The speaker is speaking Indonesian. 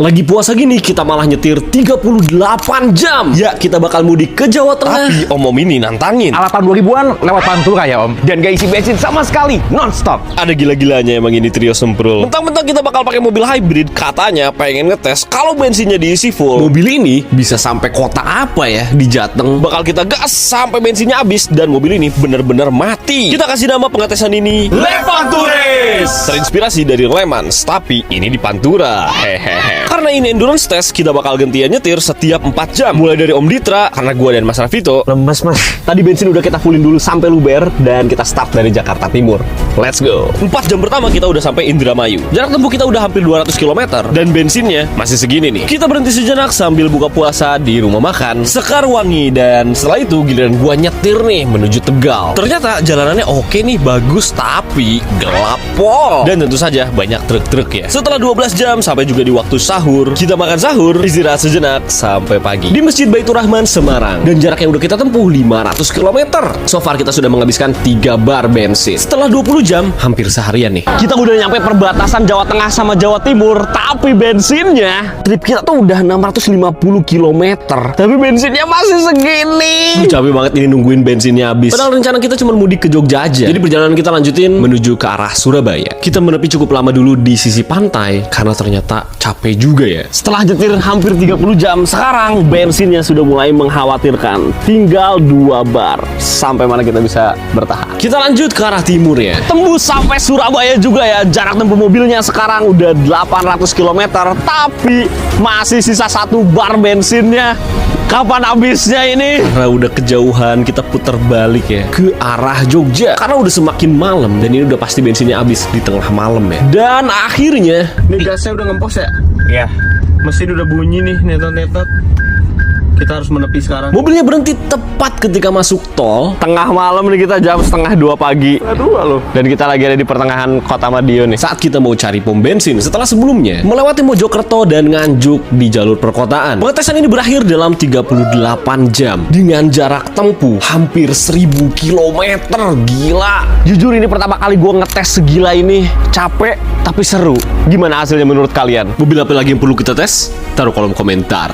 Lagi puasa gini kita malah nyetir 38 jam. Ya kita bakal mudik ke Jawa Tengah. Tapi Om ini nantangin. Alatan 2000-an lewat Pantura ya Om. Dan gak isi bensin sama sekali, non-stop. Ada gila-gilanya emang ini trio semprul. Mentang-mentang kita bakal pakai mobil hybrid, katanya pengen ngetes kalau bensinnya diisi full. Mobil ini bisa sampai kota apa ya di Jateng. Bakal kita gas sampai bensinnya habis dan mobil ini bener-bener mati. Kita kasih nama pengetesan ini Lepantures. Terinspirasi dari Le Mans, tapi ini di Pantura. Hehehe. Karena ini endurance test, kita bakal gantian nyetir setiap 4 jam. Mulai dari Om Ditra, karena gua dan Mas Rafito. Lemes mas. Tadi bensin udah kita fullin dulu sampai Luber dan kita start dari Jakarta Timur. Let's go. 4 jam pertama kita udah sampai Indramayu. Jarak tempuh kita udah hampir 200 km dan bensinnya masih segini nih. Kita berhenti sejenak sambil buka puasa di rumah makan Sekarwangi, dan setelah itu giliran gua nyetir nih menuju Tegal. Ternyata jalanannya oke nih, bagus, tapi gelap pol. Dan tentu saja banyak truk-truk ya. Setelah 12 jam sampai juga di waktu sahur, kita makan sahur, istirahat sejenak sampai pagi di Masjid Baitur Rahman Semarang. Dan jarak yang udah kita tempuh 500 km. So far kita sudah menghabiskan 3 bar bensin. Setelah 20 jam, hampir seharian nih, kita udah nyampe perbatasan Jawa Tengah sama Jawa Timur. Tapi bensinnya, trip kita tuh udah 650 km. Tapi bensinnya masih segini. Capek banget ini nungguin bensinnya habis. Padahal rencana kita cuma mudik ke Jogja aja. Jadi perjalanan kita lanjutin menuju ke arah Surabaya. Kita menepi cukup lama dulu di sisi pantai karena ternyata capek juga ya. Setelah nyetir hampir 30 jam, sekarang bensinnya sudah mulai mengkhawatirkan. Tinggal 2 bar. Sampai mana kita bisa bertahan. Kita lanjut ke arah timur ya. Tembus sampai Surabaya juga ya. Jarak tempuh mobilnya sekarang udah 800 km. Tapi masih sisa 1 bar bensinnya. Kapan habisnya ini? Karena udah kejauhan, kita putar balik ya ke arah Jogja. Karena udah semakin malam dan ini udah pasti bensinnya habis di tengah malam ya. Dan akhirnya, Ini gasnya udah ngempos ya? ya, mesin udah bunyi nih, netot-netot. Kita harus menepi sekarang. Mobilnya berhenti tepat ketika masuk tol. Tengah malam nih, kita jam setengah 2 pagi. Loh. Dan kita lagi ada di pertengahan kota Madiun nih. Saat kita mau cari pom bensin setelah sebelumnya melewati Mojokerto dan Nganjuk di jalur perkotaan. Pengetesan ini berakhir dalam 38 jam dengan jarak tempuh hampir 1000 km. Gila. Jujur ini pertama kali gue ngetes segila ini. Capek tapi seru. Gimana hasilnya menurut kalian? Mobil apa lagi yang perlu kita tes? Taruh kolom komentar.